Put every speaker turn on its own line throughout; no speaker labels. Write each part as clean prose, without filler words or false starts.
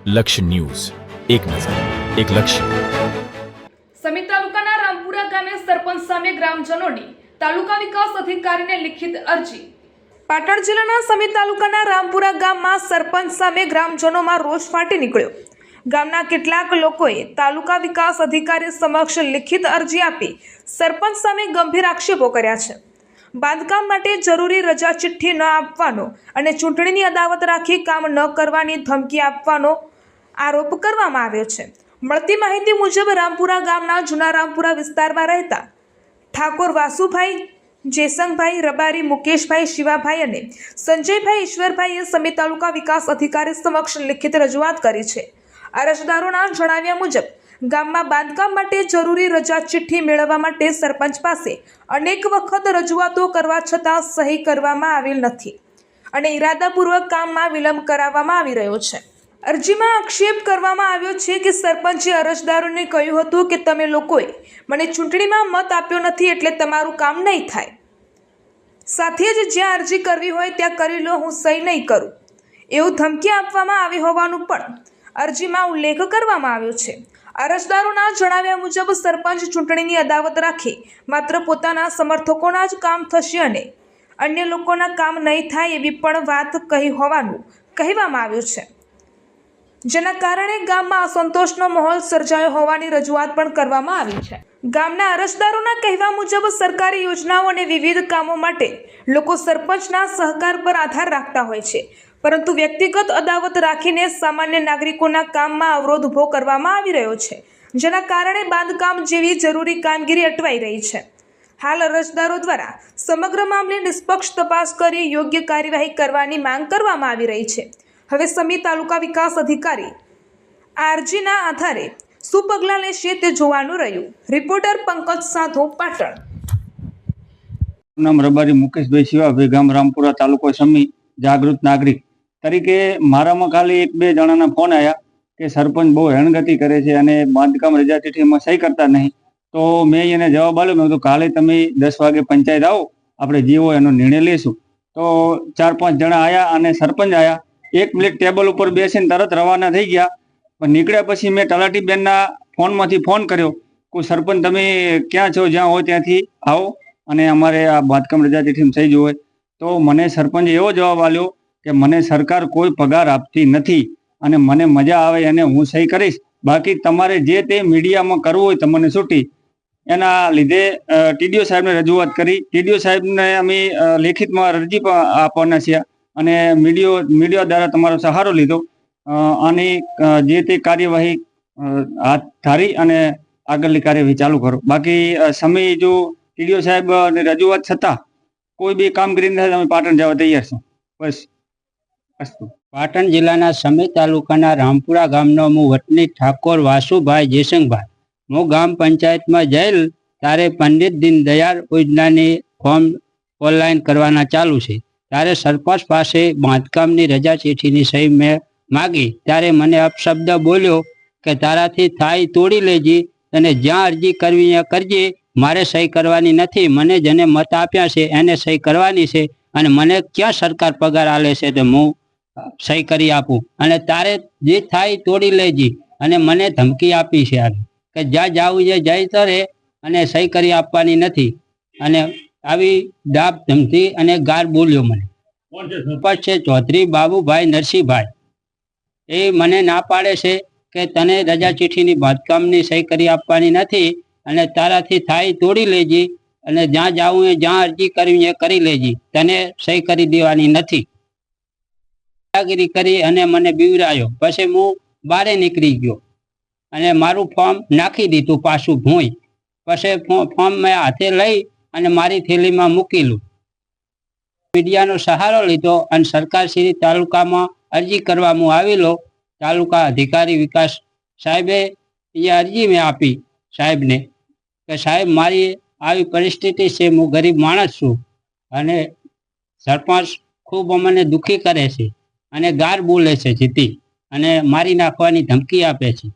લક્ષ્ય ન્યૂઝ, એક નજર, એક લક્ષ્ય.
સમી તાલુકાના રામપુરા ગામે સરપંચ સામે ગ્રામજનોની તાલુકા વિકાસ અધિકારીને લિખિત અરજી. પાટણ જિલ્લાના સમી તાલુકાના રામપુરા ગામમાં સરપંચ સામે ગ્રામજનોમાં રોષ ફાટી નીકળ્યો. ગામના કેટલાક લોકોએ તાલુકા વિકાસ અધિકારી સમક્ષ લિખિત અરજી આપી સરપંચ સામે ગંભીર આક્ષેપો કર્યા છે. બાંધકામ માટે જરૂરી રજા ચિઠ્ઠી ન આપવાનો અને ચૂંટણીની અદાવત રાખી કામ ન કરવાની ધમકી આપવાનો આરોપ કરવામાં આવ્યો છે. મળતી માહિતી મુજબ રામપુરા ગામના જૂના રામપુરા વિસ્તારમાં રહેતા ઠાકોર વાસુભાઈ, જેસંગભાઈ, રબારી, મુકેશભાઈ, શિવાભાઈ અને સંજયભાઈ ઈશ્વરભાઈએ સમી તાલુકા વિકાસ અધિકારી સમક્ષ લિખિત રજૂઆત કરી છે. અરજદારોના જણાવ્યા મુજબ ગામમાં બાંધકામ માટે જરૂરી રજા ચિઠ્ઠી મેળવવા માટે સરપંચ પાસે અનેક વખત રજૂઆતો કરવા છતાં સહી કરવામાં આવેલ નથી અને ઇરાદાપૂર્વક કામમાં વિલંબ કરાવવામાં આવી રહ્યો છે. અરજીમાં આક્ષેપ કરવામાં આવ્યો છે કે સરપંચે અરજદારોને કહ્યું હતું કે તમે લોકોએ મને ચૂંટણીમાં મત આપ્યો નથી એટલે તમારું કામ નહીં થાય. સાથે જ જ્યાં અરજી કરવી હોય ત્યાં કરી લો, હું સહી નહીં કરું એવું ધમકી આપવામાં આવી હોવાનું પણ અરજીમાં ઉલ્લેખ કરવામાં આવ્યો છે. અરજદારોના જણાવ્યા મુજબ સરપંચ ચૂંટણીની અદાવત રાખી માત્ર પોતાના સમર્થકોના જ કામ થશે અને અન્ય લોકોના કામ નહીં થાય એવી પણ વાત કહી હોવાનું કહેવામાં આવ્યું છે, જેના કારણે ગામમાં અસંતોષનો માહોલ સર્જાયો હોવાની રજૂઆત પણ કરવામાં આવી છે. ગામના અરજદારોના કહેવા મુજબ સરકારી યોજનાઓ અને વિવિધ કામો માટે લોકો સરપંચના સહકાર પર આધાર રાખતા હોય છે, પરંતુ વ્યક્તિગત અદાવત રાખીને સામાન્ય નાગરિકોના કામમાં અવરોધ ઊભો કરવામાં આવી રહ્યો છે, જેના કારણે બાંધકામ જેવી જરૂરી કામગીરી અટવાઈ રહી છે. હાલ અરજદારો દ્વારા સમગ્ર મામલે નિષ્પક્ષ તપાસ કરી યોગ્ય કાર્યવાહી કરવાની માંગ કરવામાં આવી રહી છે. હવે સમી તાલુકા વિકાસ અધિકારી આ અરજીના આધારે શું પગલાં લેશે તે જોવાનું રહ્યું. રિપોર્ટર પંકજ સાધુ, પાટણ.
નામ રબારી મુકેશભાઈ શિવાભાઈ, ગામ રામપુરા, તાલુકો સમી, જાગૃત નાગરિક તરીકે મારામાં ખાલી 1-2 જણાના ફોન આવ્યા કે સરપંચ બહુ હેણગતિ કરે છે અને બાંધકામ રજા ચિઠ્ઠીમાં સહી કરતા નહીં. તો મેં એને જવાબ આપ્યો, મેં કીધું કાલે તમે 10 વાગે પંચાયત આવો, આપણે જે હોય એનો નિર્ણય લેશું. તો 4-5 જણા આવ્યા અને સરપંચ આવ્યા. 1 મિનિટ ટેબલ ઉપર બેસીને તરત રવાના થઈ ગયા. પણ નીકળ્યા પછી મેં તલાટીબેનના ફોનમાંથી ફોન કર્યો કે સરપંચ તમે ક્યાં છો, જ્યાં હોય ત્યાંથી આવો અને અમારે આ બાંધકામ રજા ચિઠ્ઠીમાં સહી જોવે. તો મને સરપંચે એવો જવાબ આપ્યો કે મને સરકાર કોઈ પગાર આપતી નથી અને મને મજા આવે અને હું સહી કરીશ, બાકી તમારે જે તે મીડિયામાં કરવું હોય તમને છૂટી. એના લીધે ટીડીઓ સાહેબને રજૂઆત કરી. ટીડીઓ સાહેબને અમે લેખિતમાં અરજી પણ આપવાના છીએ અને મીડિયા દ્વારા તમારો સહારો લીધો અને જે તે કાર્યવાહી હાથ ધરી અને આગળની કાર્યવાહી ચાલુ કરો. બાકી સમય જો ટીડીઓ સાહેબની રજૂઆત છતાં કોઈ બી કામગીરી નથી, અમે પાટણ જવા તૈયાર છું. બસ.
પાટણ જિલ્લાના સમી તાલુકાના રામપુરા ગામનો હું વતની ઠાકોર વાસુભાઈ, જેસંગભાઈ. હું ગામ પંચાયતમાં જયેલ ત્યારે પંડિત દીનદયાળ યોજનાની ફોર્મ ઓનલાઈન કરવાના ચાલુ છે. ત્યારે સરપંચ પાસે બાંધકામની રજા ચિઠ્ઠીની સહી મેં માગી ત્યારે મને અપશબ્દ બોલ્યો કે તારાથી થાય તોડી લેજે અને જ્યાં અરજી કરવી ત્યાં કરજે, મારે સહી કરવાની નથી, મને જેને મત આપ્યા છે એને સહી કરવાની છે અને મને ક્યાં સરકાર પગાર આલે છે તો હું સહી કરી આપું અને તારે જે થાય તોડી લેજે અને મને ધમકી આપી છે કે જ્યાં જાવું છે જઈ તરે અને સહી કરી આપવાની નથી અને આવી દાબ ધમકી અને ગાર બોલ્યો મને. સરપંચ છે ચૌધરી બાબુભાઈ નરસિંહભાઈ, એ મને ના પાડે છે કે તને રજા ચિઠ્ઠીની બાંધકામની સહી કરી આપવાની નથી અને તારાથી થાય તોડી લેજે અને જ્યાં જાવું એ જ્યાં અરજી કરવી એ કરી લેજે, તને સહી કરી દેવાની નથી. દાદાગીરી કરી અને મને બીવરાયો. પછી હું બારે નીકળી ગયો અને મારું ફોર્મ નાખી દીધું પાછું ભૂંય. પછી ફોર્મ મેં હાથે લઈ અને મારી થેલીમાં મૂકેલું. મીડિયાનો સહારો લીધો અને સરકારશ્રી તાલુકામાં અરજી કરવામાં આવેલો. તાલુકા અધિકારી વિકાસ સાહેબે એ અરજી મેં આપી સાહેબને કે સાહેબ મારી આવી પરિસ્થિતિ છે, હું ગરીબ માણસ છું અને સરપંચ ખૂબ અમને દુઃખી કરે છે અને ગાર બોલે છે જીતી અને મારી નાખવાની ધમકી આપે છે.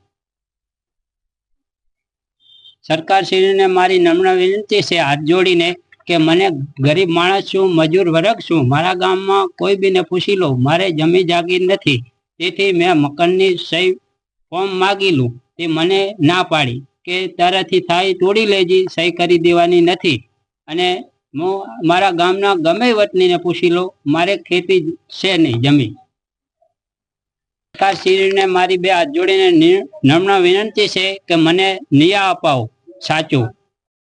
સરકારશ્રીને મારી નમ્ર વિનંતી છે હાથ જોડીને કે મને ગરીબ માણસ છું, મજૂર વર્ગ છું, મારા ગામમાં કોઈ બીને પૂછી લો, મારે જમી જાગીર નથી તેથી મેં મકાનની સહી ફોર્મ માગેલું તે મને ના પાડી કે તારાથી થાય તોડી લેજી, સહી કરી દેવાની નથી. અને હું મારા ગામના ગમે વતનીને પૂછી લો, મારે ખેતી છે નહીં જમીન. સરકારશ્રીને મારી બે હાથ જોડીને નમ્ર વિનંતી છે કે મને ન્યાય અપાવો સાચો.